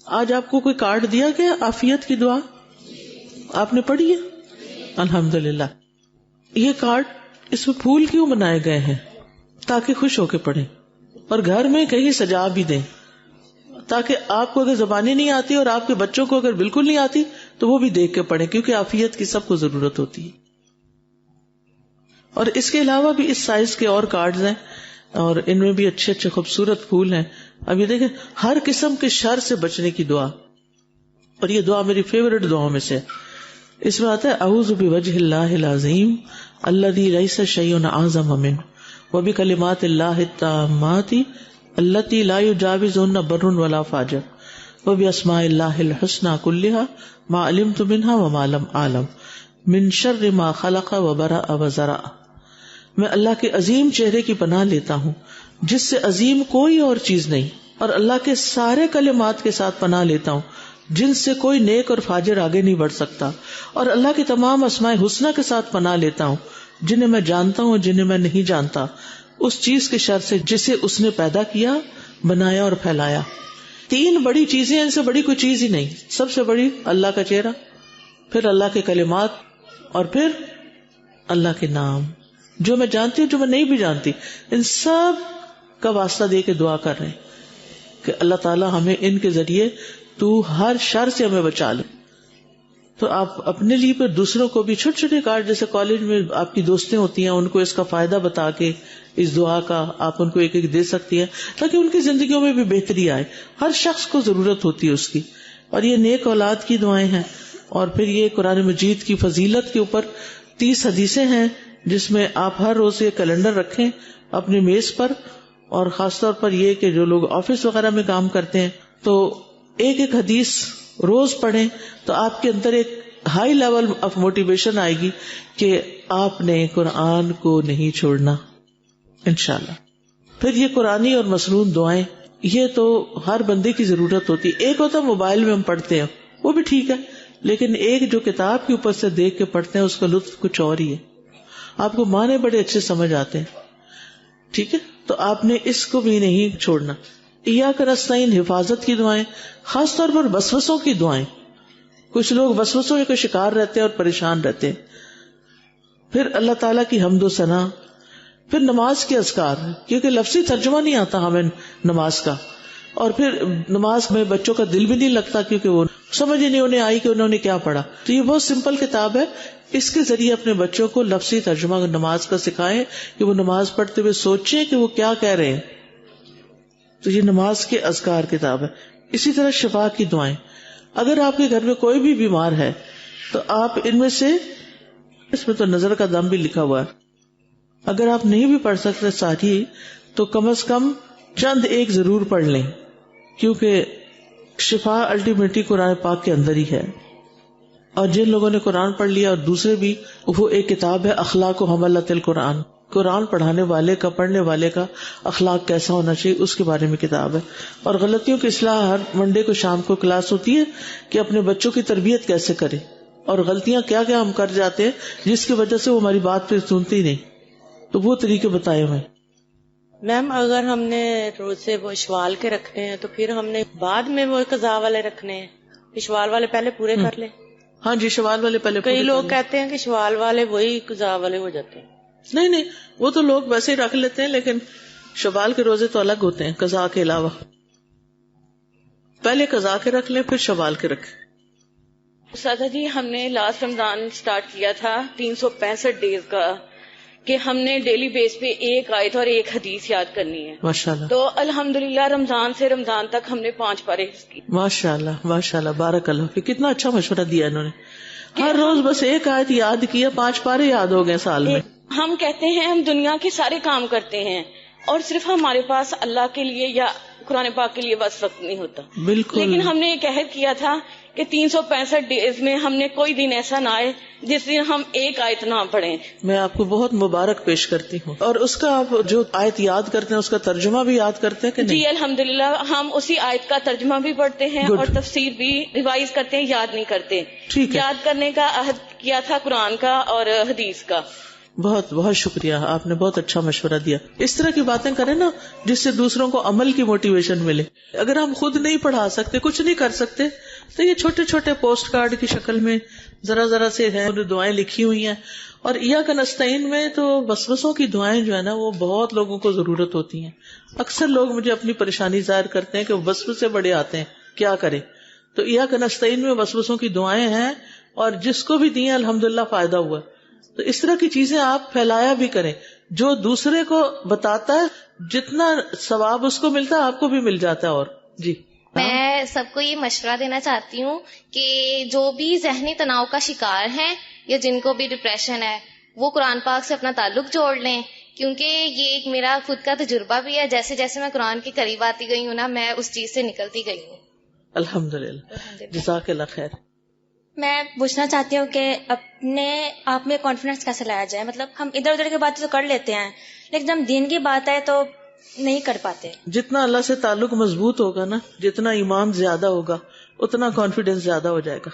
آج آپ کو کوئی کارڈ دیا گیا عافیت کی دعا؟ آپ نے پڑھی ہے؟ الحمدللہ. یہ کارڈ اس میں پھول کیوں بنائے گئے ہیں؟ تاکہ خوش ہو کے پڑھیں، اور گھر میں کہیں سجا بھی دیں، تاکہ آپ کو اگر زبانی نہیں آتی اور آپ کے بچوں کو اگر بالکل نہیں آتی تو وہ بھی دیکھ کے پڑھیں، کیونکہ عافیت کی سب کو ضرورت ہوتی ہے. اور اس کے علاوہ بھی اس سائز کے اور کارڈز ہیں، اور ان میں بھی اچھے اچھے خوبصورت پھول ہیں. اب یہ دیکھیں، ہر قسم کے شر سے بچنے کی دعا، اور یہ دعا میری فیورٹ دعاؤں میں سے. اس میں آتا ہے اعوذ بوجہ اللہ العظیم الذی لیس شیء اعظم منہ وبکلمات اللہ التامات التی لا یجاوزہن بر ولا فاجر وباسماء اللہ الحسنی کلها ما علمت منها وما لم اعلم من شر ما خلق وبرأ وزرع. میں اللہ کے عظیم چہرے کی پناہ لیتا ہوں جس سے عظیم کوئی اور چیز نہیں، اور اللہ کے سارے کلمات کے ساتھ پناہ لیتا ہوں جن سے کوئی نیک اور فاجر آگے نہیں بڑھ سکتا، اور اللہ کے تمام اسماء حسنہ کے ساتھ پناہ لیتا ہوں جنہیں میں جانتا ہوں اور جنہیں میں نہیں جانتا، اس چیز کے شر سے جسے اس نے پیدا کیا، بنایا اور پھیلایا. 3 بڑی چیزیں، ان سے بڑی کوئی چیز ہی نہیں. سب سے بڑی اللہ کا چہرہ، پھر اللہ کے کلمات، اور پھر اللہ کے نام جو میں جانتی ہوں، جو میں نہیں بھی جانتی. ان سب کا واسطہ دے کے دعا کر رہے ہیں کہ اللہ تعالیٰ ہمیں ان کے ذریعے تو ہر شر سے ہمیں بچا لے. تو آپ اپنے لیے پھر دوسروں کو بھی چھوٹے چھوٹے کارڈ، جیسے کالج میں آپ کی دوستیں ہوتی ہیں، ان کو اس کا فائدہ بتا کے اس دعا کا آپ ان کو ایک ایک دے سکتی ہیں تاکہ ان کی زندگیوں میں بھی بہتری آئے. ہر شخص کو ضرورت ہوتی ہے اس کی. اور یہ نیک اولاد کی دعائیں ہیں. اور پھر یہ قرآن مجید کی فضیلت کے اوپر 30 حدیثیں ہیں جس میں آپ ہر روز یہ کیلنڈر رکھیں اپنی میز پر. اور خاص طور پر یہ کہ جو لوگ آفس وغیرہ میں کام کرتے ہیں تو ایک ایک حدیث روز پڑھیں تو آپ کے اندر ایک ہائی لیول آف موٹیویشن آئے گی کہ آپ نے قرآن کو نہیں چھوڑنا انشاءاللہ. پھر یہ قرآنی اور مسنون دعائیں، یہ تو ہر بندے کی ضرورت ہوتی ہے. ایک ہوتا موبائل میں ہم پڑھتے ہیں، وہ بھی ٹھیک ہے، لیکن ایک جو کتاب کے اوپر سے دیکھ کے پڑھتے ہیں اس کا لطف کچھ اور ہی ہے. آپ کو معنی بڑے اچھے سمجھ آتے ہیں. ٹھیک ہے، تو آپ نے اس کو بھی نہیں چھوڑنا. ایاک نستعین، حفاظت کی دعائیں، خاص طور پر وسوسوں کی دعائیں. کچھ لوگ وسوسوں کے شکار رہتے ہیں اور پریشان رہتے ہیں. پھر اللہ تعالیٰ کی حمد و ثنا. پھر نماز کے اذکار، کیونکہ لفظی ترجمہ نہیں آتا ہمیں نماز کا، اور پھر نماز میں بچوں کا دل بھی نہیں لگتا کیونکہ وہ سمجھ ہی نہیں انہیں آئی کہ انہوں نے کیا پڑھا. تو یہ بہت سمپل کتاب ہے، اس کے ذریعے اپنے بچوں کو لفظی ترجمہ نماز کا سکھائیں کہ وہ نماز پڑھتے ہوئے سوچیں کہ وہ کیا کہہ رہے ہیں. تو یہ نماز کے اذکار کتاب ہے. اسی طرح شفا کی دعائیں. اگر آپ کے گھر میں کوئی بھی بیمار ہے تو آپ ان میں سے، اس میں تو نظر کا دم بھی لکھا ہوا ہے، اگر آپ نہیں بھی پڑھ سکتے ساتھی تو کم از کم چند ایک ضرور پڑھ لیں، کیونکہ شفا الٹیمیٹلی قرآن پاک کے اندر ہی ہے. اور جن لوگوں نے قرآن پڑھ لیا اور دوسرے بھی، وہ ایک کتاب ہے اخلاق و حملۃ القرآن. قرآن پڑھانے والے کا، پڑھنے والے کا اخلاق کیسا ہونا چاہیے اس کے بارے میں کتاب ہے. اور غلطیوں کی اصلاح، ہر منڈے کو شام کو کلاس ہوتی ہے کہ اپنے بچوں کی تربیت کیسے کرے، اور غلطیاں کیا کیا ہم کر جاتے ہیں جس کی وجہ سے وہ ہماری بات پہ سنتی نہیں. تو وہ طریقے بتائے ہوئے. میم اگر ہم نے روزے وہ شوال کے رکھنے ہیں تو پھر ہم نے بعد میں وہ قضاء والے رکھنے ہیں، شوال والے پہلے پورے کر لیں؟ ہاں جی، شوال والے پہلے. کئی لوگ کہتے ہیں کہ شوال والے وہی قضاء والے ہو جاتے ہیں. نہیں، وہ تو لوگ ویسے ہی رکھ لیتے ہیں، لیکن شوال کے روزے تو الگ ہوتے ہیں قضاء کے علاوہ. پہلے قضاء کے رکھ لیں پھر شوال کے رکھیں. سادہ جی، ہم نے لاسٹ رمضان سٹارٹ کیا تھا 365 ڈیز کا، کہ ہم نے ڈیلی بیس پہ ایک آیت اور ایک حدیث یاد کرنی ہے. ماشاءاللہ. تو الحمدللہ رمضان سے رمضان تک ہم نے 5 پارے کی. ماشاءاللہ بارک اللہ فیک. کتنا اچھا مشورہ دیا انہوں نے. ہر روز بس ایک آیت یاد کیا، 5 پارے یاد ہو گئے سال میں. ہم کہتے ہیں ہم دنیا کے سارے کام کرتے ہیں اور صرف ہمارے پاس اللہ کے لیے یا قرآن پاک کے لیے بس وقت نہیں ہوتا. بالکل. لیکن ہم نے ایک عہد کیا تھا کہ 365 ڈیز میں ہم نے کوئی دن ایسا نہ آئے جس دن ہم ایک آیت نہ پڑھیں. میں آپ کو بہت مبارک پیش کرتی ہوں. اور اس کا آپ جو آیت یاد کرتے ہیں اس کا ترجمہ بھی یاد کرتے ہیں کہ نہیں؟ جی الحمدللہ، ہم اسی آیت کا ترجمہ بھی پڑھتے ہیں اور تفسیر بھی ریوائز کرتے ہیں، یاد نہیں کرتے. ٹھیک ہے. یاد کرنے کا عہد کیا تھا قرآن کا اور حدیث کا. بہت بہت شکریہ، آپ نے بہت اچھا مشورہ دیا. اس طرح کی باتیں کریں نا جس سے دوسروں کو عمل کی موٹیویشن ملے. اگر ہم خود نہیں پڑھا سکتے، کچھ نہیں کر سکتے، تو یہ چھوٹے چھوٹے پوسٹ کارڈ کی شکل میں ذرا ذرا سے ہیں، دعائیں لکھی ہوئی ہیں. اور ایاک نستعین میں تو وسوسوں کی دعائیں جو ہے نا وہ بہت لوگوں کو ضرورت ہوتی ہیں. اکثر لوگ مجھے اپنی پریشانی ظاہر کرتے ہیں کہ وسوسے بڑے آتے ہیں، کیا کریں. تو ایاک نستعین میں وسوسوں کی دعائیں ہیں، اور جس کو بھی دی ہیں الحمدللہ فائدہ ہوا. تو اس طرح کی چیزیں آپ پھیلایا بھی کریں. جو دوسرے کو بتاتا ہے جتنا ثواب اس کو ملتا ہے آپ کو بھی مل جاتا ہے. اور جی میں سب کو یہ مشورہ دینا چاہتی ہوں کہ جو بھی ذہنی تناؤ کا شکار ہیں یا جن کو بھی ڈپریشن ہے وہ قرآن پاک سے اپنا تعلق جوڑ لیں، کیونکہ یہ ایک میرا خود کا تجربہ بھی ہے. جیسے جیسے میں قرآن کے قریب آتی گئی ہوں نا، میں اس چیز سے نکلتی گئی ہوں. الحمدللہ، جزاک اللہ خیر. میں پوچھنا چاہتی ہوں کہ اپنے آپ میں کانفیڈنس کیسے لایا جائے؟ مطلب ہم ادھر ادھر کی باتیں تو کر لیتے ہیں، لیکن جب دین کی بات ہے تو نہیں کر پاتے. جتنا اللہ سے تعلق مضبوط ہوگا نا، جتنا ایمان زیادہ ہوگا، اتنا کانفیڈینس زیادہ ہو جائے گا.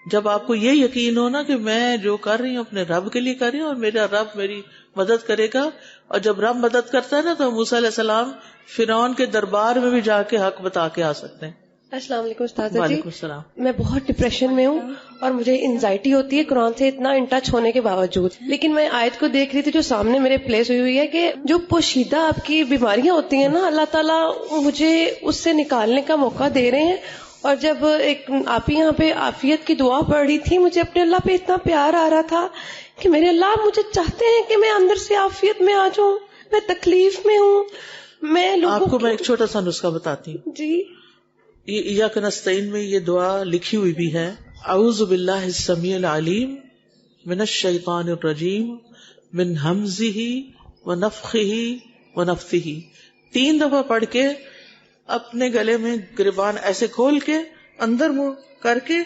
جب آپ کو یہ یقین ہو نا کہ میں جو کر رہی ہوں اپنے رب کے لیے کر رہی ہوں اور میرا رب میری مدد کرے گا. اور جب رب مدد کرتا ہے نا تو موسیٰ علیہ السلام فرعون کے دربار میں بھی جا کے حق بتا کے آ سکتے ہیں. السلام علیکم استاذہ جی. وعلیکم السلام. میں بہت ڈپریشن میں ہوں اور مجھے انزائٹی ہوتی ہے قرآن سے اتنا ان ٹچ ہونے کے باوجود. لیکن میں آیت کو دیکھ رہی تھی جو سامنے میرے پلیس ہوئی ہے کہ جو پوشیدہ آپ کی بیماریاں ہوتی ہیں نا، اللہ تعالیٰ مجھے اس سے نکالنے کا موقع دے رہے ہیں. اور جب ایک آپ یہاں پہ عافیت کی دعا پڑھ رہی تھی، مجھے اپنے اللہ پہ اتنا پیار آ رہا تھا کہ میرے اللہ مجھے چاہتے ہیں کہ میں اندر سے عافیت میں آ جاؤں. میں تکلیف میں ہوں. میں آپ کو میں ایک چھوٹا سا نسخہ بتاتی ہوں. جی، یہ ایاک نستعین میں یہ دعا لکھی ہوئی بھی ہے. اعوذ باللہ السمیع العلیم من الشیطان الرجیم من ہمزہ ونفخہ ونفثہ. 3 دفعہ پڑھ کے اپنے گلے میں گریبان ایسے کھول کے اندر منہ کر کے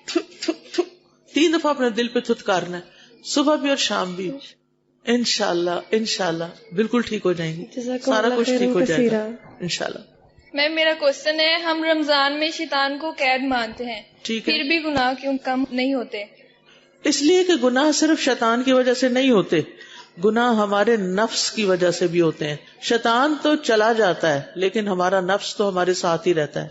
3 دفعہ اپنے دل پہ تھتکارنا ہے، صبح بھی اور شام بھی. انشاءاللہ انشاءاللہ بالکل ٹھیک ہو جائیں گی، سارا کچھ ٹھیک ہو جائے گا انشاءاللہ. میرا کوشچن ہے، ہم رمضان میں شیطان کو قید مانتے ہیں، ٹھیک ہے، پھر بھی گناہ کیوں کم نہیں ہوتے؟ اس لیے کہ گناہ صرف شیطان کی وجہ سے نہیں ہوتے، گناہ ہمارے نفس کی وجہ سے بھی ہوتے ہیں. شیطان تو چلا جاتا ہے لیکن ہمارا نفس تو ہمارے ساتھ ہی رہتا ہے.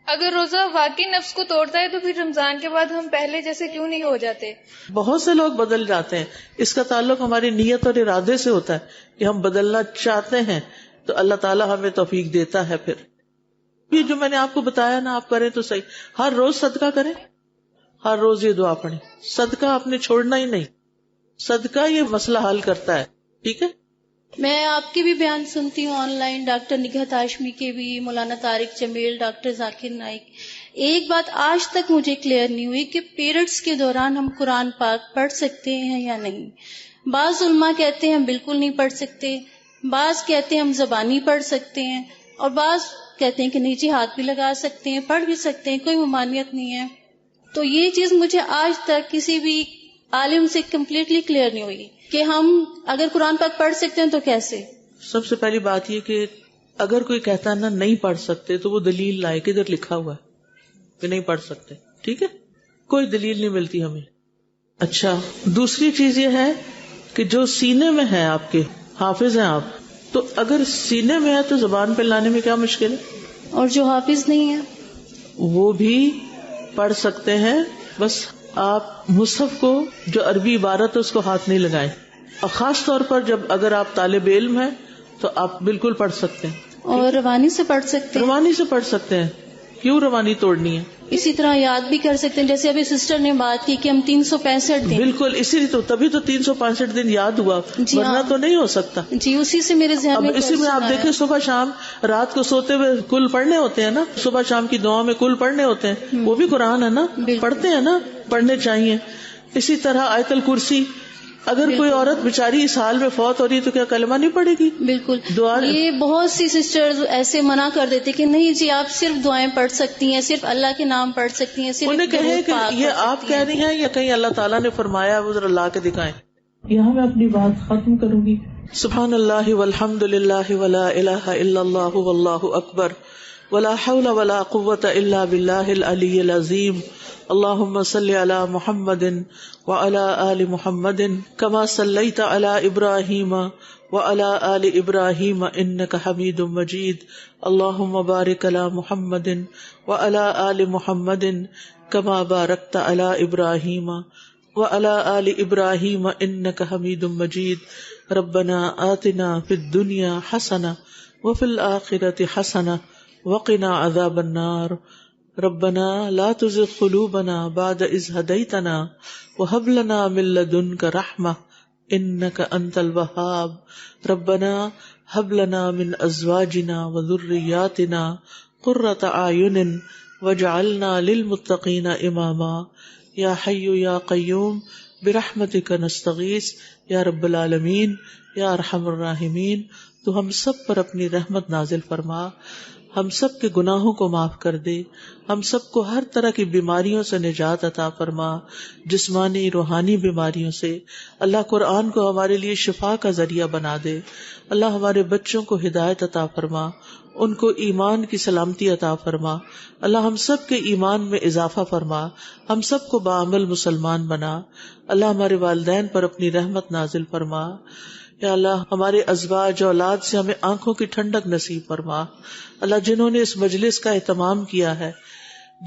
اگر روزہ واقعی نفس کو توڑتا ہے تو پھر رمضان کے بعد ہم پہلے جیسے کیوں نہیں ہو جاتے؟ بہت سے لوگ بدل جاتے ہیں. اس کا تعلق ہماری نیت اور ارادے سے ہوتا ہے کہ ہم بدلنا چاہتے ہیں تو اللہ تعالیٰ ہمیں توفیق دیتا ہے. پھر یہ جو میں نے آپ کو بتایا نا، آپ کریں تو صحیح. ہر روز صدقہ کریں، ہر روز یہ دعا پڑھیں. صدقہ آپ نے چھوڑنا ہی نہیں، صدقہ یہ مسئلہ حل کرتا ہے. ٹھیک ہے، میں آپ کے بھی بیان سنتی ہوں on line, doctor Nighat Hashmi کے بھی، مولانا طارق جمیل، ڈاکٹر ذاکر نائک. ایک بات آج تک مجھے کلیئر نہیں ہوئی کہ پیریڈز کے دوران ہم قرآن پاک پڑھ سکتے ہیں یا نہیں. بعض علماء کہتے ہیں ہم بالکل نہیں پڑھ سکتے، بعض کہتے ہیں ہم زبانی پڑھ سکتے ہیں، اور بعض کہتے ہیں کہ نہیں جی ہاتھ بھی لگا سکتے ہیں، پڑھ بھی سکتے ہیں، کوئی ممانعت نہیں ہے. تو یہ چیز مجھے آج تک کسی بھی عالم سے کمپلیٹلی کلیئر نہیں ہوئی کہ ہم اگر قرآن پاک پڑھ سکتے ہیں تو کیسے. سب سے پہلی بات یہ کہ اگر کوئی کہتا ہے نا نہیں پڑھ سکتے تو وہ دلیل لائے، کدھر لکھا ہوا ہے کہ نہیں پڑھ سکتے. ٹھیک ہے، کوئی دلیل نہیں ملتی ہمیں. اچھا، دوسری چیز یہ ہے کہ جو سینے میں ہے، آپ کے حافظ ہیں آپ، تو اگر سینے میں ہے تو زبان پہ لانے میں کیا مشکل ہے؟ اور جو حافظ نہیں ہے وہ بھی پڑھ سکتے ہیں. بس آپ مصحف کو جو عربی عبارت ہے اس کو ہاتھ نہیں لگائیں. اور خاص طور پر جب اگر آپ طالب علم ہیں تو آپ بالکل پڑھ سکتے ہیں. اور روانی سے پڑھ سکتے ہیں. روانی سے پڑھ سکتے ہیں، کیوں روانی توڑنی ہے؟ اسی طرح یاد بھی کر سکتے ہیں، جیسے ابھی سسٹر نے بات کی کہ ہم 365 دن. بالکل، اسی لیے تو تبھی تو 365 دن یاد ہوا، ورنہ تو نہیں ہو سکتا. جی، اسی سے میرے ذہن میں اسی میں آپ دیکھیں صبح شام رات کو سوتے ہوئے کل پڑھنے ہوتے ہیں نا، صبح شام کی دعا میں کل پڑھنے ہوتے ہیں، وہ بھی قرآن ہے نا، پڑھتے ہیں نا، پڑھنے چاہیے. اسی طرح آیت الکرسی، اگر کوئی عورت بیچاری اس حال میں فوت ہو رہی ہے تو کیا کلمہ نہیں پڑھے گی؟ بالکل. دعا یہ بہت سی سسٹرز ایسے منع کر دیتے کہ نہیں جی آپ صرف دعائیں پڑھ سکتی ہیں، صرف اللہ کے نام پڑھ سکتی ہیں، صرف انہیں کہیں کہ یہ آپ کہہ رہی ہیں یا کہیں اللہ تعالیٰ نے فرمایا، وہ ذرا لا کے دکھائیں. یہاں میں اپنی بات ختم کروں گی. سبحان اللہ والحمد للہ ولا الہ الا اللہ واللہ اکبر ولا حول ولا قوة الا باللہ العلی العظیم اللهم صل على محمد وعلى آل محمد كما صليت على إبراهيم وعلى آل إبراهيم إنك حميد مجيد. اللهم بارك على محمد وعلى آل محمد كما باركت على إبراهيم وعلى آل إبراهيم إنك حميد مجيد. ربنا آتنا في الدنيا حسنة وفي الآخرة حسنة وقنا عذاب النار. ربنا لا تزغ قلوبنا بعد إذ هديتنا وهب لنا من لدنك رحمة إنك أنت الوهاب. ربنا هب لنا من أزواجنا وذرياتنا قرة أعين واجعلنا للمتقين إماما. یا حی یا قیوم برحمتک نستغیث یا رب العالمین یا ارحم الراحمین. تو ہم سب پر اپنی رحمت نازل فرما، ہم سب کے گناہوں کو معاف کر دے، ہم سب کو ہر طرح کی بیماریوں سے نجات عطا فرما، جسمانی روحانی بیماریوں سے. اللہ قرآن کو ہمارے لیے شفا کا ذریعہ بنا دے. اللہ ہمارے بچوں کو ہدایت عطا فرما، ان کو ایمان کی سلامتی عطا فرما. اللہ ہم سب کے ایمان میں اضافہ فرما، ہم سب کو باعمل مسلمان بنا. اللہ ہمارے والدین پر اپنی رحمت نازل فرما. یا اللہ ہمارے ازواج اولاد سے ہمیں آنکھوں کی ٹھنڈک نصیب فرما. اللہ جنہوں نے اس مجلس کا اہتمام کیا ہے،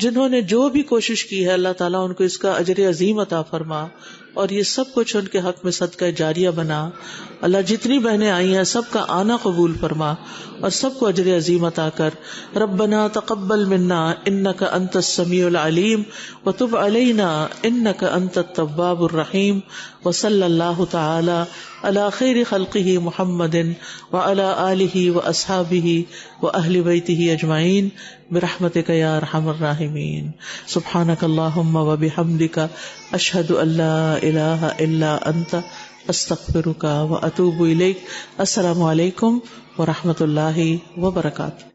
جنہوں نے جو بھی کوشش کی ہے، اللہ تعالیٰ ان کو اس کا اجر عظیم عطا فرما اور یہ سب کچھ ان کے حق میں صدقہ جاریہ بنا. اللہ جتنی بہنیں آئی ہیں سب کا آنا قبول فرما اور سب کو اجر عظیم عطا کر. ربنا تقبل منا انک انت السمیع العلیم وتب علینا انک انت التواب الرحیم. وصلی اللہ تعالی علی خیر خلقہ محمد وعلی آلہ واصحابہ واہل بیتہ اجمعین برحمتک یا ارحم الراحمین. سبحانک اللہم وبحمدک اشہد ان لا الہ الا انت استغفرک واتوب الیک. السلام علیکم ورحمۃ اللہ وبرکاتہ.